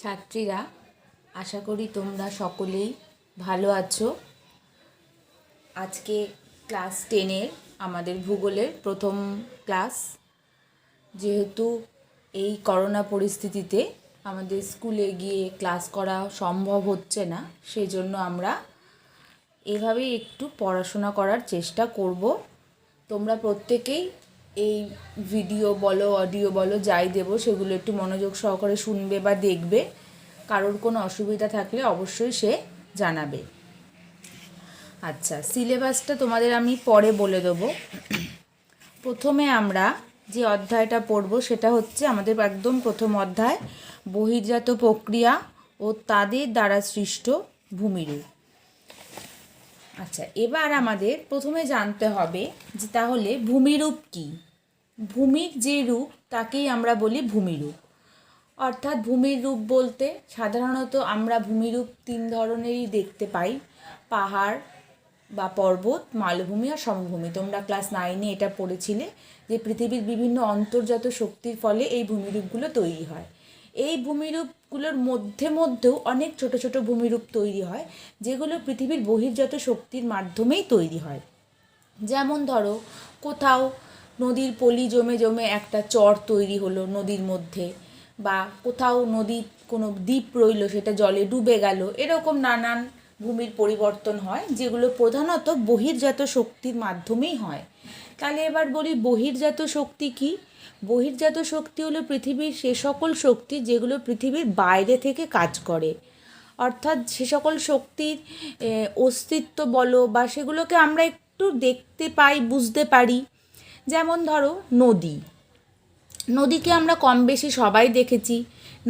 ছাত্রীরা, আশা করি তোমরা সকলেই ভালো আছো। আজকে ক্লাস 10-এর আমাদের ভূগোলের প্রথম ক্লাস। যেহেতু এই করোনা পরিস্থিতিতে আমাদের স্কুলে গিয়ে ক্লাস করা সম্ভব হচ্ছে না, সেই জন্য আমরা এভাবেই একটু পড়াশোনা করার চেষ্টা করব। তোমরা প্রত্যেকেই এই ভিডিও বলো, অডিও বলো, যাই দেবো সেগুলো একটু মনোযোগ সহকারে শুনবে বা দেখবে। কারোর কোনো অসুবিধা থাকলে অবশ্যই সে জানাবে। আচ্ছা, সিলেবাসটা তোমাদের আমি পরে বলে দেবো। প্রথমে আমরা যে অধ্যায়টা পড়ব সেটা হচ্ছে আমাদের একদম প্রথম অধ্যায়, বহির্জাত প্রক্রিয়া ও তাদের দ্বারা সৃষ্ট ভূমিরূপ। আচ্ছা, এবার আমাদের প্রথমে জানতে হবে যে তাহলে ভূমিরূপ কী। ভূমির যে রূপ তাকেই আমরা বলি ভূমিরূপ। অর্থাৎ ভূমির রূপ বলতে সাধারণত আমরা ভূমিরূপ 3 ধরনেরই দেখতে পাই: পাহাড় বা পর্বত, মালভূমি আর সমভূমি। তোমরা ক্লাস 9-এ এটা পড়েছিলে যে পৃথিবীর বিভিন্ন অন্তর্জাত শক্তির ফলে এই ভূমিরূপগুলো তৈরি হয়। এই ভূমিরূপগুলোর মধ্যেও অনেক ছোট ছোট ভূমিরূপ তৈরি হয়, যেগুলো পৃথিবীর বহির্জাত শক্তির মাধ্যমেই তৈরি হয়। যেমন ধরো, কোথাও নদীর পলি জমে জমে একটা চর তৈরি হলো নদীর মধ্যে, বা কোথাও নদীর কোনো দ্বীপ রইল, সেটা জলে ডুবে গেল। এরকম নানান ভূমির পরিবর্তন হয়, যেগুলো প্রধানত বহির্জাত শক্তির মাধ্যমেই হয়। তাহলে এবার বলি, বহির্জাত শক্তি কী? বহির্জাত শক্তি হলো পৃথিবীর সে সকল শক্তি যেগুলো পৃথিবীর বাইরে থেকে কাজ করে। অর্থাৎ সে সকল শক্তির অস্তিত্ব বলো বা সেগুলোকে আমরা একটু দেখতে পাই, বুঝতে পারি। যেমন ধরো নদীকে আমরা কম বেশি সবাই দেখেছি।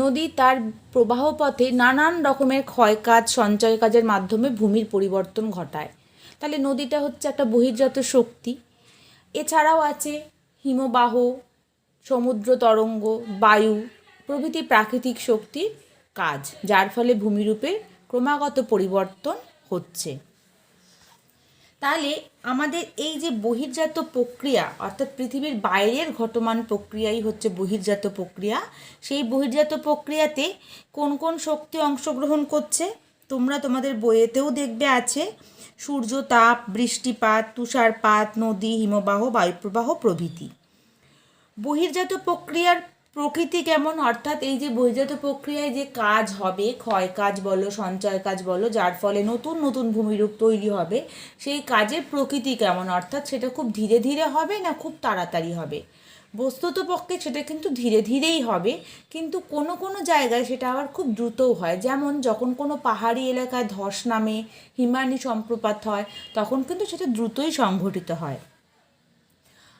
নদী তার প্রবাহ পথে নানান রকমের ক্ষয়কাজ, সঞ্চয় কাজের মাধ্যমে ভূমির পরিবর্তন ঘটায়। তাহলে নদীটা হচ্ছে একটা বহির্জাত শক্তি। এছাড়াও আছে হিমবাহ, সমুদ্র তরঙ্গ, বায়ু প্রভৃতি প্রাকৃতিক শক্তির কাজ, যার ফলে ভূমিরূপের ক্রমাগত পরিবর্তন হচ্ছে। তাহলে আমাদের এই যে বহির্জাত প্রক্রিয়া, অর্থাৎ পৃথিবীর বাইরের ঘটমান প্রক্রিয়াই হচ্ছে বহির্জাত প্রক্রিয়া। সেই বহির্জাত প্রক্রিয়াতে কোন কোন শক্তি অংশগ্রহণ করছে তোমরা তোমাদের বইয়েতেও দেখবে আছে: সূর্য তাপ, বৃষ্টিপাত, তুষারপাত, নদী, হিমবাহ, বায়ুপ্রবাহ প্রভৃতি। বহির্জাত প্রক্রিয়ার প্রকৃতি কেমন? অর্থাৎ এই যে বহির্জাত প্রক্রিয়ায় যে কাজ হবে, ক্ষয় কাজ বলো, সঞ্চয় কাজ বলো, যার ফলে নতুন নতুন ভূমিরূপ তৈরি হবে, সেই কাজের প্রকৃতি কেমন? অর্থাৎ সেটা খুব ধীরে ধীরে হবে না খুব তাড়াতাড়ি হবে? বস্তুত পক্ষে সেটা কিন্তু ধীরে ধীরেই হবে, কিন্তু কোনো কোনো জায়গায় সেটা আবার খুব দ্রুতও হয়। যেমন যখন কোনো পাহাড়ি এলাকায় ধস নামে, হিমানি সম্প্রপাত হয়, তখন কিন্তু সেটা দ্রুতই সংঘটিত হয়।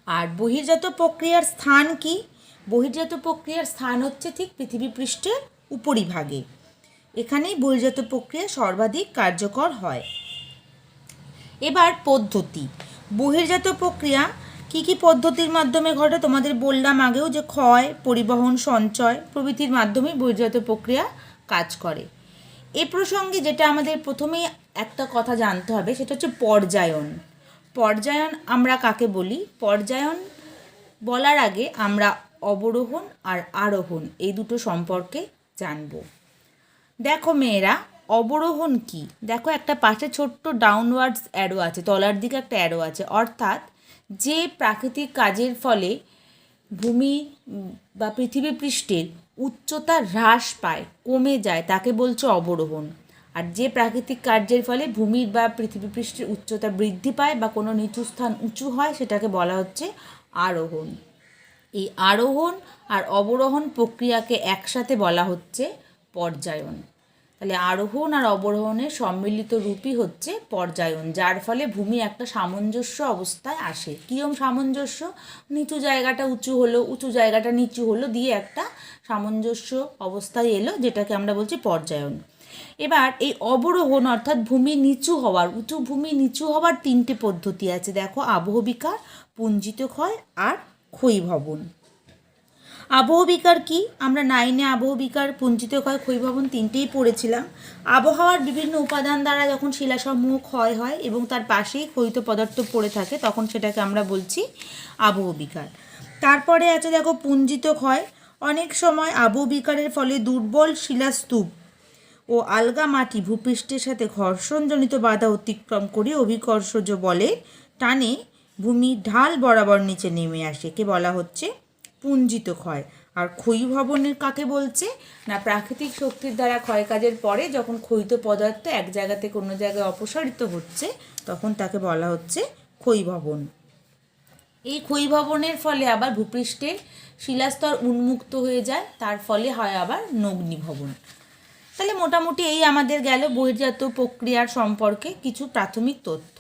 আর বহির্জাত প্রক্রিয়ার স্থান কি? বহির্জাত প্রক্রিয়ার স্থান হচ্ছে ঠিক পৃথিবী পৃষ্ঠের উপরিভাগে। এখানেই বহির্জাত প্রক্রিয়া সর্বাধিক কার্যকর হয়। এবার পদ্ধতি। বহির্জাত প্রক্রিয়া কি কি পদ্ধতির মাধ্যমে ঘটে? তোমাদের বললাম আগেও যে ক্ষয়, পরিবহন, সঞ্চয় প্রভৃতির মাধ্যমে বহির্জাত প্রক্রিয়া কাজ করে। এ প্রসঙ্গে যেটা আমাদের প্রথমেই একটা কথা জানতে হবে, সেটা হচ্ছে পর্যায়ন। পর্যায়ন আমরা কাকে বলি? পর্যায়ন বলার আগে আমরা অবরোহণ আর আরোহণ এই দুটো সম্পর্কে জানব। দেখো মেয়েরা, অবরোহণ কি? দেখো, একটা পাশে ছোট্ট ডাউনওয়ার্ডস অ্যারো আছে, তলার দিকে একটা অ্যারো আছে। অর্থাৎ যে প্রাকৃতিক কাজের ফলে ভূমি বা পৃথিবী পৃষ্ঠের উচ্চতা হ্রাস পায়, কমে যায়, তাকে বলছে অবরোহণ। আর যে প্রাকৃতিক কার্যের ফলে ভূমির বা পৃথিবী পৃষ্ঠের উচ্চতা বৃদ্ধি পায় বা কোনো নিচু স্থান উঁচু হয়, সেটাকে বলা হচ্ছে আরোহণ। এই আরোহণ আর অবরোহণ প্রক্রিয়াকে একসাথে বলা হচ্ছে পর্যায়ন। তাহলে আরোহণ আর অবরোহণের সম্মিলিত রূপই হচ্ছে পর্যায়ন, যার ফলে ভূমি একটা সামঞ্জস্য অবস্থায় আসে। কীরকম সামঞ্জস্য? নিচু জায়গাটা উঁচু হলো, উঁচু জায়গাটা নিচু হলো, দিয়ে একটা সামঞ্জস্য অবস্থায় এলো, যেটাকে আমরা বলছি পর্যায়ন। এবার এই অবরোহণ অর্থাৎ ভূমি নিচু হওয়ার, উঁচু ভূমি নিচু হওয়ার 3টে পদ্ধতি আছে। দেখো, আবহবিকার, পুঞ্জিত ক্ষয় আর ক্ষয়ীভবন। আবহবিকার কি? আমরা 9-এ আবহবিকার, পুঞ্জিত ক্ষয়, ক্ষয়ীভবন 3টেই পড়েছিলাম। আবহাওয়ার বিভিন্ন উপাদান দ্বারা যখন শিলাসমূহ ক্ষয় হয় এবং তার পাশেই ক্ষয়িত পদার্থ পড়ে থাকে, তখন সেটাকে আমরা বলছি আবহবিকার। তারপরে আছে দেখো পুঞ্জিত ক্ষয়। অনেক সময় আবহবিকারের ফলে দুর্বল শিলাস্তূপ ও আলগা মাটি ভূপৃষ্ঠের সাথে ঘর্ষণজনিত বাধা অতিক্রম করে অভিকর্ষজ বলে টানে ভূমি ঢাল বরাবর নিচে নেমে আসে, কে বলা হচ্ছে পুঞ্জিত ক্ষয়। আর ক্ষয়ীভবনের কাকে বলছে না, প্রাকৃতিক শক্তির দ্বারা ক্ষয়কাজের পরে যখন ক্ষয়িত পদার্থ এক জায়গা থেকে অন্য জায়গায় অপসারিত হচ্ছে তখন তাকে বলা হচ্ছে ক্ষয়ীভবন। এই ক্ষয়ীভবনের ফলে আবার ভূপৃষ্ঠের শিলাস্তর উন্মুক্ত হয়ে যায়, তার ফলে হয় আবার নগ্নীভবন। তাহলে মোটামুটি এই আমাদের গেল বহির্জাত প্রক্রিয়ার সম্পর্কে কিছু প্রাথমিক তথ্য।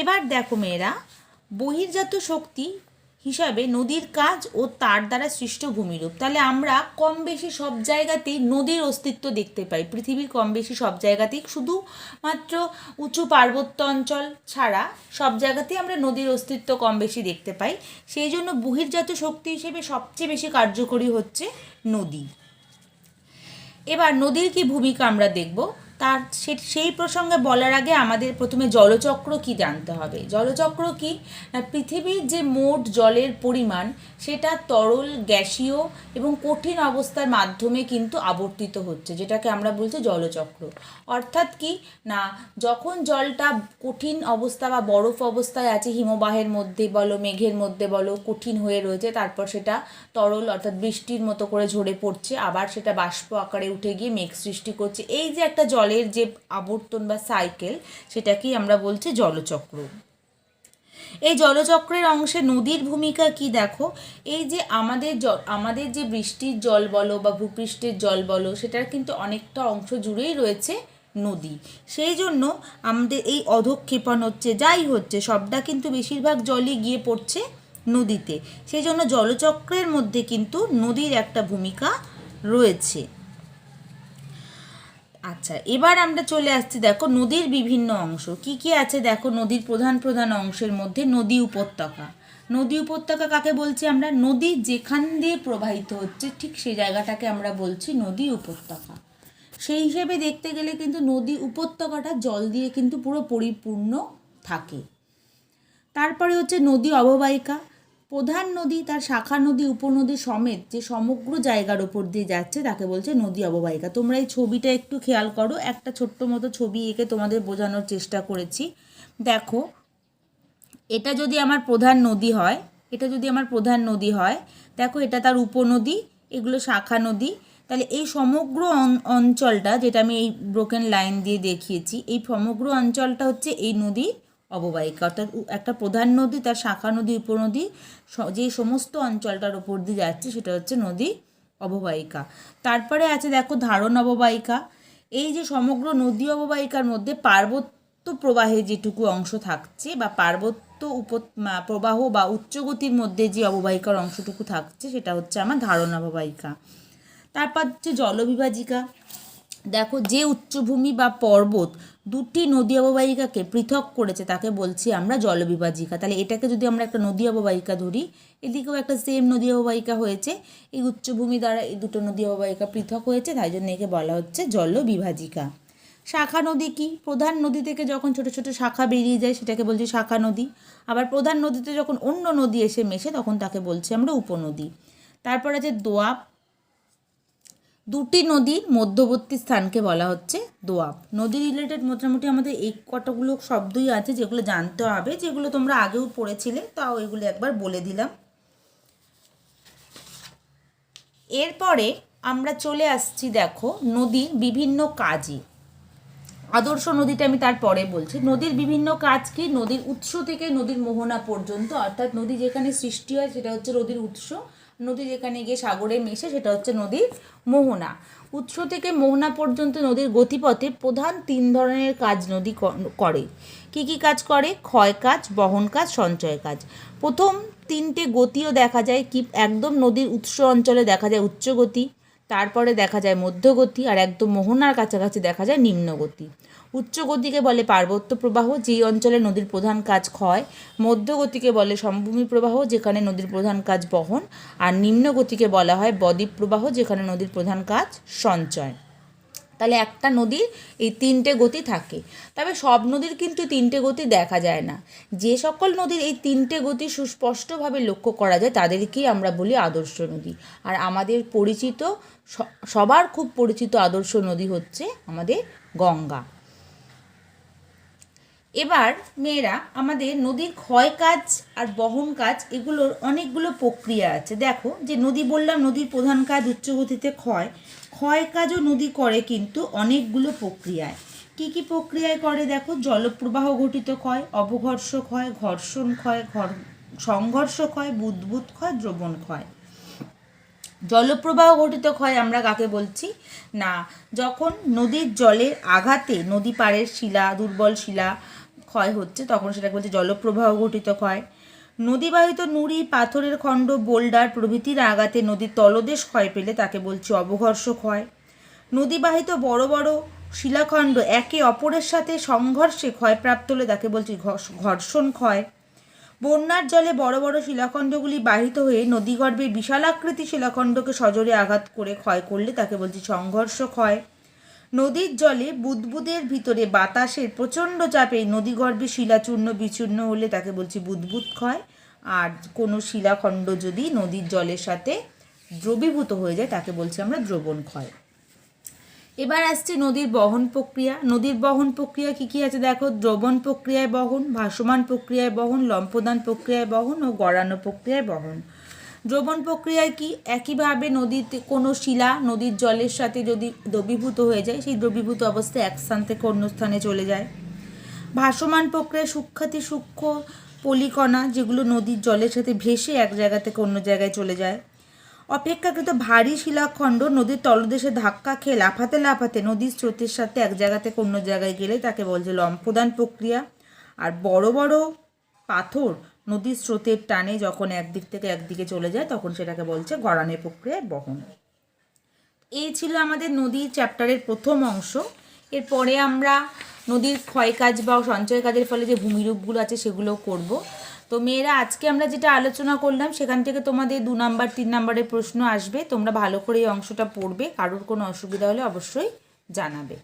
এবার দেখো মেয়েরা, বহির্জাত শক্তি হিসাবে নদীর কাজ ও তার দ্বারা সৃষ্ট ভূমিরূপ। তাহলে আমরা কম বেশি সব জায়গাতেই নদীর অস্তিত্ব দেখতে পাই, পৃথিবীর কম বেশি সব জায়গাতেই, শুধুমাত্র উঁচু পার্বত্য অঞ্চল ছাড়া সব জায়গাতেই আমরা নদীর অস্তিত্ব কম বেশি দেখতে পাই। সেই জন্য বহির্জাত শক্তি হিসেবে সবচেয়ে বেশি কার্যকরী হচ্ছে নদী। এবার নদীর কি ভূমিকা আমরা দেখব, তার সেই প্রসঙ্গে বলার আগে আমাদের প্রথমে জলচক্র কি জানতে হবে। জলচক্র কি না, পৃথিবীর যে মোট জলের পরিমাণ সেটা তরল, গ্যাসীয় এবং কঠিন অবস্থার মাধ্যমে কিন্তু আবর্তিত হচ্ছে, যেটাকে আমরা বলছি জলচক্র। অর্থাৎ কি না, যখন জলটা কঠিন অবস্থা বা বরফ অবস্থায় আছে, হিমবাহের মধ্যে বলো, মেঘের মধ্যে বলো, কঠিন হয়ে রয়েছে, তারপর সেটা তরল অর্থাৎ বৃষ্টির মতো করে ঝরে পড়ছে, আবার সেটা বাষ্প আকারে উঠে গিয়ে মেঘ সৃষ্টি করছে। এই যে একটা জলের যে আবর্তন বা সাইকেল, সেটাকেই আমরা বলছি জলচক্র। এই জলচক্রের অংশে নদীর ভূমিকা কি দেখো, এই যে আমাদের যে বৃষ্টির জল বলো বা ভূপৃষ্ঠের জল বলো, সেটার কিন্তু অনেকটা অংশ জুড়েই রয়েছে নদী। সেই জন্য আমাদের এই অধঃক্ষেপণ হচ্ছে, যাই হচ্ছে, সবটা কিন্তু বেশিরভাগ জলই গিয়ে পড়ছে নদীতে। সেই জন্য জলচক্রের মধ্যে কিন্তু নদীর একটা ভূমিকা রয়েছে। আচ্ছা, এবার আমরা চলে আসছি, দেখো নদীর বিভিন্ন অংশ কি কি আছে। দেখো নদীর প্রধান প্রধান অংশের মধ্যে নদী উপত্যকা। নদী উপত্যকা কাকে বলছি আমরা, নদী যেখান দিয়ে প্রবাহিত হচ্ছে ঠিক সেই জায়গাটাকে আমরা বলছি নদী উপত্যকা। সেই হিসেবে দেখতে গেলে কিন্তু নদী উপত্যকাটা জল দিয়ে কিন্তু পুরো পরিপূর্ণ থাকে। তারপরে হচ্ছে নদী অববাহিকা। প্রধান নদী, তার শাখা নদী, উপনদী সমেত যে সমগ্র জায়গার ওপর দিয়ে যাচ্ছে তাকে বলছে নদী অববাহিকা। তোমরা এই ছবিটা একটু খেয়াল করো, একটা ছোট্ট মতো ছবি এঁকে তোমাদের বোঝানোর চেষ্টা করেছি। দেখো, এটা যদি আমার প্রধান নদী হয়, দেখো এটা তার উপনদী, এগুলো শাখা নদী। তাহলে এই সমগ্র অঞ্চলটা, যেটা আমি এই ব্রোকেন লাইন দিয়ে দেখিয়েছি, এই সমগ্র অঞ্চলটা হচ্ছে এই নদী অববাহিকা। অর্থাৎ একটা প্রধান নদী, তার শাখা নদী, উপনদী, যে সমস্ত অঞ্চলটার ওপর দিয়ে যাচ্ছে সেটা হচ্ছে নদী অববাহিকা। তারপরে আছে দেখো ধারণ অববাহিকা। এই যে সমগ্র নদী অববাহিকার মধ্যে পার্বত্য প্রবাহে যেটুকু অংশ থাকছে বা পার্বত্য প্রবাহ বা উচ্চগতির মধ্যে যে অববাহিকার অংশটুকু থাকছে সেটা হচ্ছে আমার ধারণ অববাহিকা। তারপর হচ্ছে জলবিভাজিকা। দেখো, যে উচ্চভূমি বা পর্বত দুটি নদী অববাহিকাকে পৃথক করেছে তাকে বলছি আমরা জলবিভাজিকা। তাহলে এটাকে যদি আমরা একটা নদী অববাহিকা ধরি, এদিকেও একটা সেম নদী অববাহিকা হয়েছে, এই উচ্চভূমি দ্বারা এই দুটো নদী অববাহিকা পৃথক হয়েছে, তাই জন্য একে বলা হচ্ছে জলবিভাজিকা। শাখা নদী কি, প্রধান নদী থেকে যখন ছোট ছোট শাখা বেরিয়ে যায় সেটাকে বলছি শাখা নদী। আবার প্রধান নদীতে যখন অন্য নদী এসে মেশে তখন তাকে বলছি আমরা উপনদী। তারপর আছে দোয়াব। দুটি নদীর মধ্যবর্তী স্থানকে বলা হচ্ছে দোয়াব। নদী রিলেটেড মোটামুটি আমাদের এই কতগুলো শব্দই আছে যেগুলো জানতে হবে, যেগুলো তোমরা আগেও পড়েছিলে, তাও এগুলো একবার বলে দিলাম। এরপরে আমরা চলে আসছি দেখো নদীর বিভিন্ন কাজে। আদর্শ নদীটা আমি তারপরে বলছি। নদীর বিভিন্ন কাজ কি, নদীর উৎস থেকে নদীর মোহনা পর্যন্ত, অর্থাৎ নদী যেখানে সৃষ্টি হয় সেটা হচ্ছে নদীর উৎস, নদী যেখানে গিয়ে সাগরে মেশে সেটা হচ্ছে নদীর মোহনা। উৎস থেকে মোহনা পর্যন্ত নদীর গতিপথে প্রধান 3 ধরনের কাজ নদী করে। কি কি কাজ করে? ক্ষয় কাজ, বহন কাজ, সঞ্চয় কাজ। প্রথম 3টে গতিও দেখা যায় কি, একদম নদীর উৎস অঞ্চলে দেখা যায় উচ্চ গতি, তারপরে দেখা যায় মধ্যগতি, আর একদম মোহনার কাছাকাছি দেখা যায় নিম্নগতি। উচ্চ গতিকে বলে পার্বত্য প্রবাহ, যেই অঞ্চলে নদীর প্রধান কাজ ক্ষয়। মধ্যগতিকে বলে সমভূমি প্রবাহ, যেখানে নদীর প্রধান কাজ বহন। আর নিম্নগতিকে বলা হয় বদ্বীপ প্রবাহ, যেখানে নদীর প্রধান কাজ সঞ্চয়। তাহলে একটা নদীর এই তিনটে গতি থাকে। তবে সব নদীর কিন্তু তিনটে গতি দেখা যায় না। যে সকল নদীর এই তিনটে গতি সুস্পষ্টভাবে লক্ষ্য করা যায় তাদেরকেই আমরা বলি আদর্শ নদী। আর আমাদের পরিচিত, সবার খুব পরিচিত আদর্শ নদী হচ্ছে আমাদের গঙ্গা। এবার মেয়েরা, আমাদের নদীর ক্ষয় কাজ আর বহন কাজ এগুলোর অনেকগুলো প্রক্রিয়া আছে। দেখো, যে নদী বললাম নদীর প্রধান কাজ উচ্চগতিতে ক্ষয়, ক্ষয় কাজও নদী করে কিন্তু অনেকগুলো প্রক্রিয়ায়। কি কি প্রক্রিয়ায় করে দেখো, জলপ্রবাহ ঘটিত ক্ষয়, অবঘর্ষ ক্ষয়, ঘর্ষণ ক্ষয়, সংঘর্ষ ক্ষয়, বুদ্বুদ ক্ষয়, দ্রবণ ক্ষয়। জলপ্রবাহ ঘটিত ক্ষয় আমরা কাকে বলছি না, যখন নদীর জলের আঘাতে নদী পাড়ের শিলা, দুর্বল শিলা ক্ষয় হচ্ছে তখন সেটাকে বলছে জলপ্রবাহ ঘটিত ক্ষয়। নদীবাহিত নুড়ি, পাথরের খণ্ড, বোল্ডার প্রভৃতির আঘাতে নদীর তলদেশ ক্ষয় পেলে তাকে বলছি অবঘর্ষ ক্ষয়। নদীবাহিত বড় বড় শিলাখণ্ড একে অপরের সাথে সংঘর্ষে ক্ষয়প্রাপ্ত হলে তাকে বলছি ঘর্ষণ ক্ষয়। বন্যার জলে বড় বড় শিলাখণ্ডগুলি বাহিত হয়ে নদীগর্ভে বিশালাকৃতি শিলাখণ্ডকে সজোরে আঘাত করে ক্ষয় করলে তাকে বলছি সংঘর্ষ ক্ষয়। নদীর জলে বুদবুদের ভিতরে বাতাসের প্রচণ্ড চাপে নদীগর্ভে শিলাচূর্ণ বিচূর্ণ হলে তাকে বলছি বুদবুদ ক্ষয়। আর কোনো শিলাখণ্ড যদি নদীর জলের সাথে দ্রবীভূত হয়ে যায় তাকে বলছি আমরা দ্রবণ ক্ষয়। এবার আসছে নদীর বহন প্রক্রিয়া। নদীর বহন প্রক্রিয়া কী কী আছে দেখো, দ্রবণ প্রক্রিয়ায় বহন, ভাসমান প্রক্রিয়ায় বহন, লম্পদান প্রক্রিয়ায় বহন ও গড়ানো প্রক্রিয়ায় বহন। দ্রবণ প্রক্রিয়ায় কি, একইভাবে নদীতে কোনো শিলা নদীর জলের সাথে যদি দ্রবীভূত হয়ে যায় সেই দ্রবীভূত অবস্থায় এক স্থান থেকে অন্য স্থানে চলে যায়। ভাসমান প্রক্রিয়ায় সূক্ষ্মাতি সূক্ষ্ম পলিকণা যেগুলো নদীর জলের সাথে ভেসে এক জায়গা থেকে অন্য জায়গায় চলে যায়। অপেক্ষাকৃত ভারী শিলাখণ্ড নদীর তলদেশে ধাক্কা খেয়ে লাফাতে লাফাতে নদীর স্রোতের সাথে এক জায়গা থেকে অন্য জায়গায় গেলে তাকে বলছে লম্পদান প্রক্রিয়া। আর বড় বড় পাথর নদীর স্রোতের টানে যখন একদিক থেকে একদিকে চলে যায় তখন সেটাকে বলছে গড়ানোর প্রক্রিয়ায় বহন। এই ছিল আমাদের নদী চ্যাপ্টারের প্রথম অংশ। এরপরে আমরা নদীর ক্ষয় কাজ বা সঞ্চয় কাজের ফলে যে ভূমিরূপগুলো আছে সেগুলো করব। তো মেয়েরা, আজকে আমরা যেটা আলোচনা করলাম সেখান থেকে তোমাদের 2 নাম্বার 3 নাম্বারের প্রশ্ন আসবে। তোমরা ভালো করে এই অংশটা পড়বে। কারোর কোনো অসুবিধা হলে অবশ্যই জানাবে।